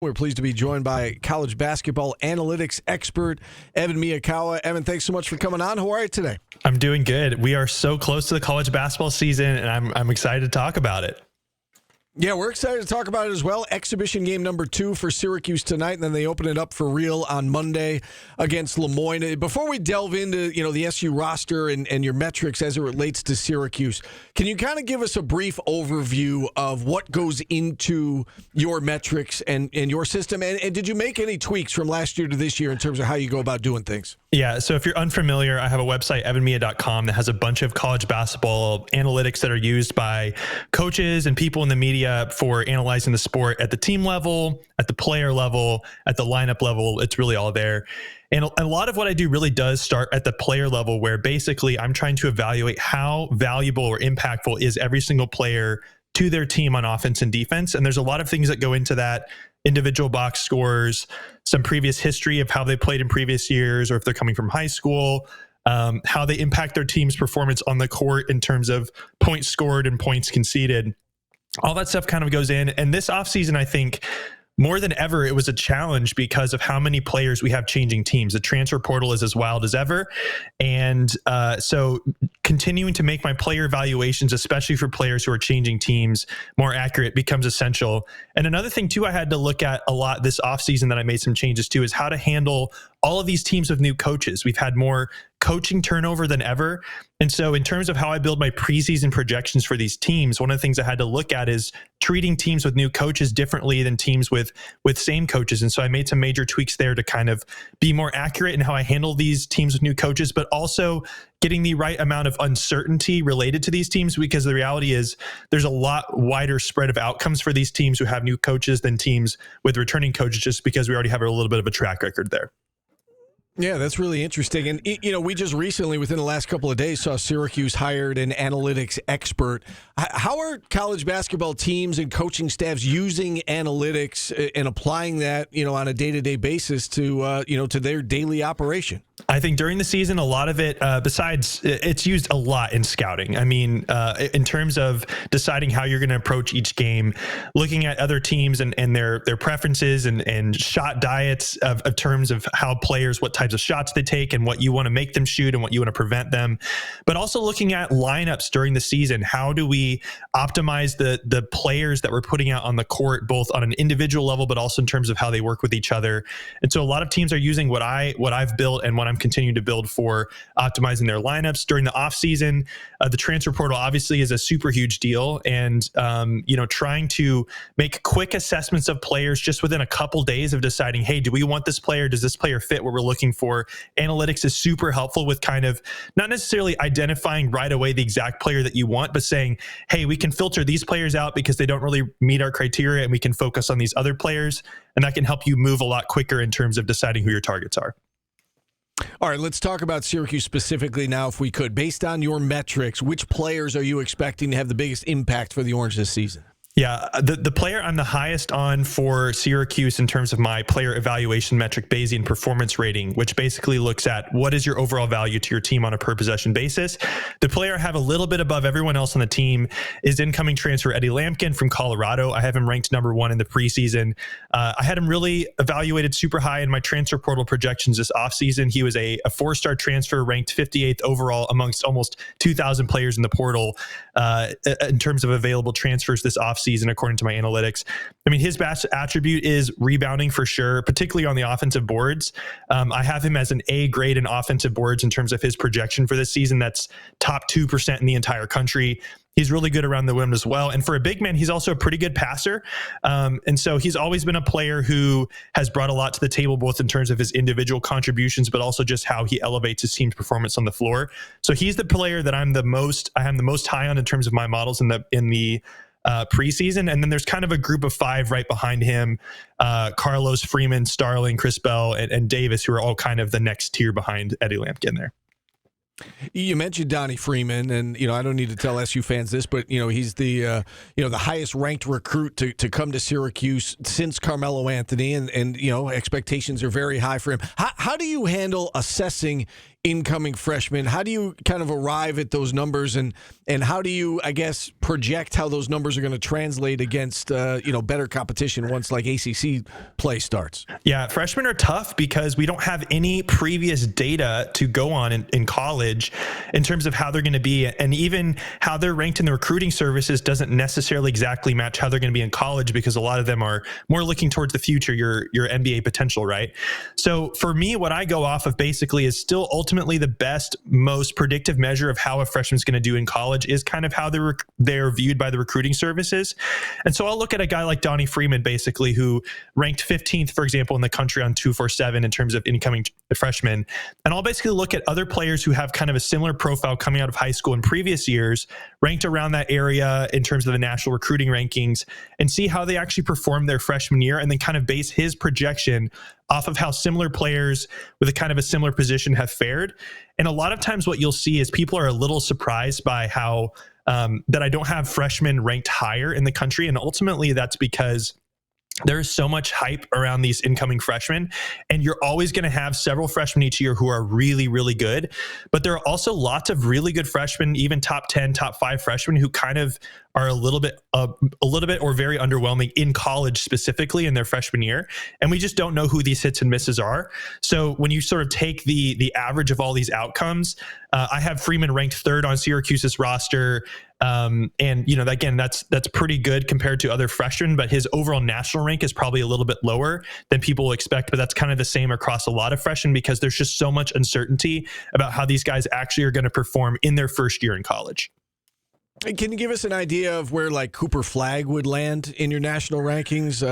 We're pleased to be joined by college basketball analytics expert, Evan Miyakawa. Evan, thanks so much for coming on. How are you today? I'm doing good. We are so close to the college basketball season, and I'm excited to talk about it. Yeah, we're excited to talk about it as well. Exhibition game number 2 for Syracuse tonight, and then they open it up for real on Monday against Lemoyne. Before we delve into the SU roster and your metrics as it relates to Syracuse, can you kind of give us a brief overview of what goes into your metrics and your system? And did you make any tweaks from last year to this year in terms of how you go about doing things? Yeah, so if you're unfamiliar, I have a website, evanmia.com, that has a bunch of college basketball analytics that are used by coaches and people in the media for analyzing the sport at the team level, at the player level, at the lineup level. It's really all there. And a lot of what I do really does start at the player level, where basically I'm trying to evaluate how valuable or impactful is every single player to their team on offense and defense. And there's a lot of things that go into that: individual box scores, some previous history of how they played in previous years, or if they're coming from high school, how they impact their team's performance on the court in terms of points scored and points conceded. All that stuff kind of goes in. And this offseason, I think, more than ever, it was a challenge because of how many players we have changing teams. The transfer portal is as wild as ever. And so continuing to make my player evaluations, especially for players who are changing teams, more accurate becomes essential. And another thing, too, I had to look at a lot this offseason that I made some changes to is how to handle all of these teams with new coaches. We've had more coaching turnover than ever. And so in terms of how I build my preseason projections for these teams, one of the things I had to look at is treating teams with new coaches differently than teams with same coaches. And so I made some major tweaks there to kind of be more accurate in how I handle these teams with new coaches, but also getting the right amount of uncertainty related to these teams, because the reality is there's a lot wider spread of outcomes for these teams who have new coaches than teams with returning coaches, just because we already have a little bit of a track record there. Yeah, that's really interesting. And, we just recently, within the last couple of days, saw Syracuse hired an analytics expert. How are college basketball teams and coaching staffs using analytics and applying that, on a day-to-day basis to their daily operation? I think during the season, a lot of it, besides, it's used a lot in scouting. I mean, in terms of deciding how you're going to approach each game, looking at other teams and their preferences and shot diets of terms of how players, what types of shots they take and what you want to make them shoot and what you want to prevent them. But also looking at lineups during the season. How do we optimize the players that we're putting out on the court, both on an individual level, but also in terms of how they work with each other? And so a lot of teams are using what I've built and what I'm continuing to build for optimizing their lineups during the off season. The transfer portal obviously is a super huge deal, and trying to make quick assessments of players just within a couple days of deciding, hey, do we want this player? Does this player fit what we're looking for? Analytics is super helpful with kind of not necessarily identifying right away the exact player that you want, but saying, hey, we can filter these players out because they don't really meet our criteria, and we can focus on these other players, and that can help you move a lot quicker in terms of deciding who your targets are. All right, let's talk about Syracuse specifically now, if we could. Based on your metrics, which players are you expecting to have the biggest impact for the Orange this season? Yeah, the player I'm the highest on for Syracuse in terms of my player evaluation metric, Bayesian performance rating, which basically looks at what is your overall value to your team on a per possession basis. The player I have a little bit above everyone else on the team is incoming transfer Eddie Lampkin from Colorado. I have him ranked number 1 in the preseason. I had him really evaluated super high in my transfer portal projections this offseason. He was a 4-star transfer, ranked 58th overall amongst almost 2,000 players in the portal in terms of available transfers this offseason, according to my analytics. I mean, his best attribute is rebounding for sure, particularly on the offensive boards. I have him as an A grade in offensive boards in terms of his projection for this season. That's top 2% in the entire country. He's really good around the rim as well. And for a big man, he's also a pretty good passer. And so he's always been a player who has brought a lot to the table, both in terms of his individual contributions, but also just how he elevates his team's performance on the floor. So he's the player that I am the most high on in terms of my models in the preseason. And then there's kind of a group of 5 right behind him: Carlos, Freeman, Starling, Chris Bell, and Davis, who are all kind of the next tier behind Eddie Lampkin there. You mentioned Donnie Freeman, and I don't need to tell SU fans this, but he's the the highest ranked recruit to come to Syracuse since Carmelo Anthony, and expectations are very high for him. How do you handle assessing incoming freshmen. How do you kind of arrive at those numbers, and how do you, I guess, project how those numbers are going to translate against better competition once like ACC play starts? Yeah, freshmen are tough because we don't have any previous data to go on in college in terms of how they're going to be, and even how they're ranked in the recruiting services doesn't necessarily exactly match how they're going to be in college, because a lot of them are more looking towards the future, your NBA potential, right? So for me, what I go off of basically is still ultimately the best, most predictive measure of how a freshman's going to do in college is kind of how they're viewed by the recruiting services. And so I'll look at a guy like Donnie Freeman, basically, who ranked 15th, for example, in the country on 247 in terms of incoming freshmen. And I'll basically look at other players who have kind of a similar profile coming out of high school in previous years, ranked around that area in terms of the national recruiting rankings, and see how they actually performed their freshman year, and then kind of base his projection off of how similar players with a kind of a similar position have fared. And a lot of times what you'll see is people are a little surprised by how that I don't have freshmen ranked higher in the country. And ultimately that's because there's so much hype around these incoming freshmen, and you're always going to have several freshmen each year who are really, really good. But there are also lots of really good freshmen, even top 10, top 5 freshmen who kind of are a little bit or very underwhelming in college, specifically in their freshman year. And we just don't know who these hits and misses are. So when you sort of take the average of all these outcomes, I have Freeman ranked 3rd on Syracuse's roster. And again, that's pretty good compared to other freshmen, but his overall national rank is probably a little bit lower than people will expect. But that's kind of the same across a lot of freshmen, because there's just so much uncertainty about how these guys actually are going to perform in their first year in college. Can you give us an idea of where like Cooper Flagg would land in your national rankings,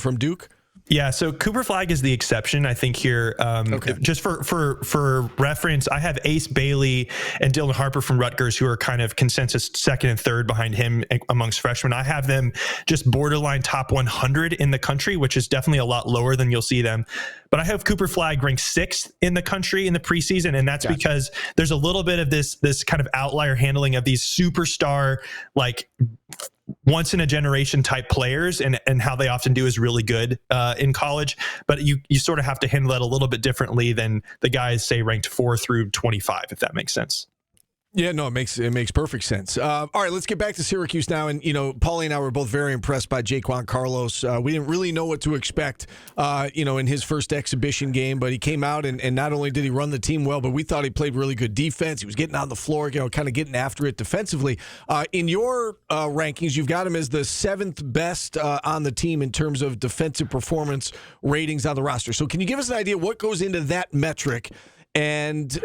from Duke? Yeah, so Cooper Flagg is the exception, I think, here. Okay. Just for reference, I have Ace Bailey and Dylan Harper from Rutgers, who are kind of consensus 2nd and 3rd behind him amongst freshmen. I have them just borderline top 100 in the country, which is definitely a lot lower than you'll see them. But I have Cooper Flagg ranked 6th in the country in the preseason, and that's because there's a little bit of this kind of outlier handling of these superstar, like, once in a generation type players, and how they often do is really good in college. But you sort of have to handle that a little bit differently than the guys, say, ranked 4 through 25, if that makes sense. Yeah, no, it makes perfect sense. All right, let's get back to Syracuse now. And, Paulie and I were both very impressed by Jaquan Carlos. We didn't really know what to expect, in his first exhibition game, but he came out and not only did he run the team well, but we thought he played really good defense. He was getting on the floor, kind of getting after it defensively. In your rankings, you've got him as the 7th best on the team in terms of defensive performance ratings on the roster. So can you give us an idea what goes into that metric? And,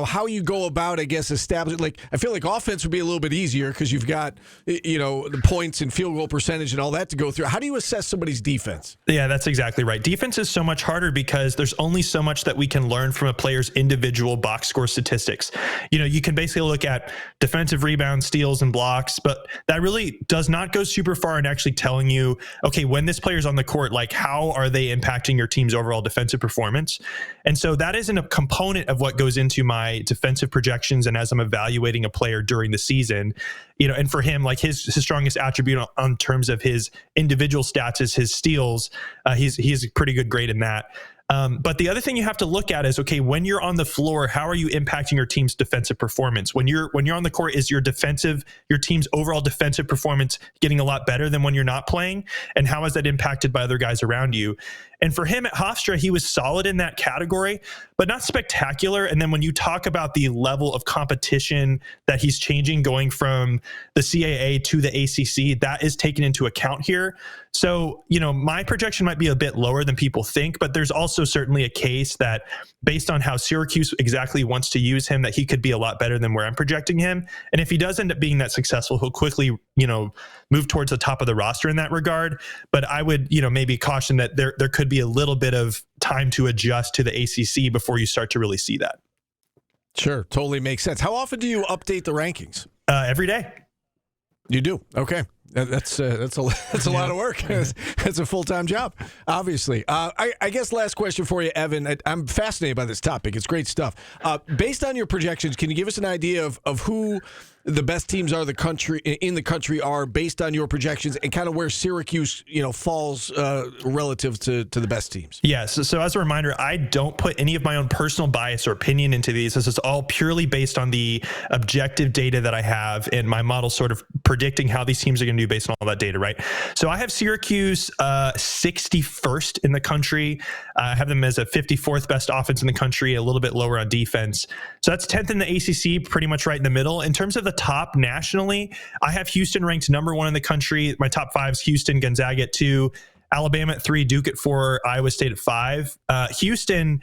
how you go about, I guess, establishing, like, I feel like offense would be a little bit easier because you've got, the points and field goal percentage and all that to go through. How do you assess somebody's defense? Yeah, that's exactly right. Defense is so much harder because there's only so much that we can learn from a player's individual box score statistics. You can basically look at defensive rebounds, steals, and blocks, but that really does not go super far in actually telling you, okay, when this player's on the court, like, how are they impacting your team's overall defensive performance? And so that isn't a component of what goes into my defensive projections and as I'm evaluating a player during the season. And for him, like, his strongest attribute on terms of his individual stats is his steals. He's a pretty good grade in that. But the other thing you have to look at is, okay, when you're on the floor, how are you impacting your team's defensive performance? When you're on the court, is your team's overall defensive performance getting a lot better than when you're not playing? And how is that impacted by other guys around you? And for him at Hofstra, he was solid in that category, but not spectacular. And then when you talk about the level of competition that he's changing, going from the CAA to the ACC, that is taken into account here. So, my projection might be a bit lower than people think, but there's also certainly a case that based on how Syracuse exactly wants to use him, that he could be a lot better than where I'm projecting him. And if he does end up being that successful, he'll quickly, move towards the top of the roster in that regard. But I would, maybe caution that there could be a little bit of time to adjust to the ACC before you start to really see that. Sure. Totally makes sense. How often do you update the rankings? Every day. You do? Okay. That's a lot of work. That's a full-time job, obviously. I guess last question for you, Evan. I'm fascinated by this topic. It's great stuff. Based on your projections, can you give us an idea of who the best teams are in the country are based on your projections, and kind of where Syracuse, falls relative to the best teams. Yes. So as a reminder, I don't put any of my own personal bias or opinion into these. This is all purely based on the objective data that I have and my model sort of predicting how these teams are going to do based on all that data, right? So I have Syracuse 61st in the country. I have them as a 54th best offense in the country, a little bit lower on defense. So that's 10th in the ACC, pretty much right in the middle. In terms of the top nationally, I have Houston ranked number 1 in the country. My top 5 is Houston, Gonzaga at 2, Alabama at 3, Duke at 4, Iowa State at 5. Houston,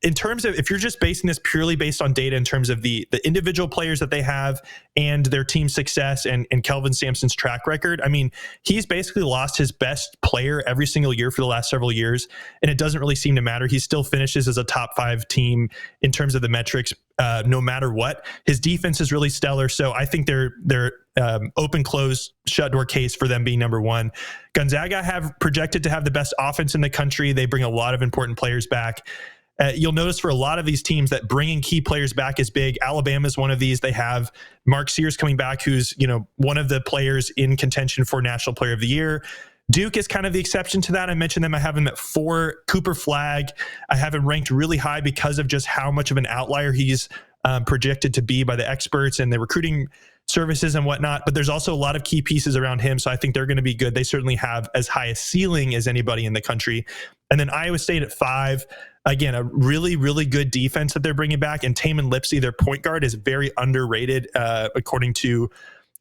in terms of, if you're just basing this purely based on data in terms of the individual players that they have and their team success and Kelvin Sampson's track record, I mean, he's basically lost his best player every single year for the last several years, and it doesn't really seem to matter. He still finishes as a top 5 team in terms of the metrics, no matter what. His defense is really stellar, so I think they're open, close, shut door case for them being number 1. Gonzaga have projected to have the best offense in the country. They bring a lot of important players back. You'll notice for a lot of these teams that bringing key players back is big. Alabama is one of these. They have Mark Sears coming back, who's one of the players in contention for National Player of the Year. Duke is kind of the exception to that. I mentioned them. I have him at 4. Cooper Flagg, I have him ranked really high because of just how much of an outlier he's projected to be by the experts and the recruiting services and whatnot. But there's also a lot of key pieces around him, so I think they're going to be good. They certainly have as high a ceiling as anybody in the country. And then Iowa State at 5. Again, a really, really good defense that they're bringing back. And Taman Lipsey, their point guard, is very underrated according to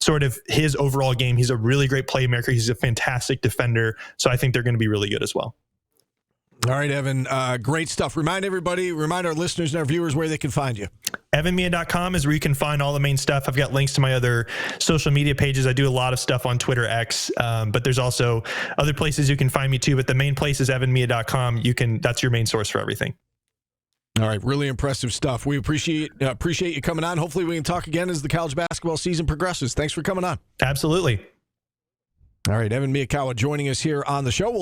sort of his overall game. He's a really great playmaker. He's a fantastic defender. So I think they're going to be really good as well. All right, Evan, great stuff. Remind our listeners and our viewers where they can find you. EvanMia.com is where you can find all the main stuff. I've got links to my other social media pages. I do a lot of stuff on Twitter, X, but there's also other places you can find me too. But the main place is EvanMia.com. That's your main source for everything. All right, really impressive stuff. We appreciate you coming on. Hopefully we can talk again as the college basketball season progresses. Thanks for coming on. Absolutely. All right, Evan Miyakawa joining us here on the show. We'll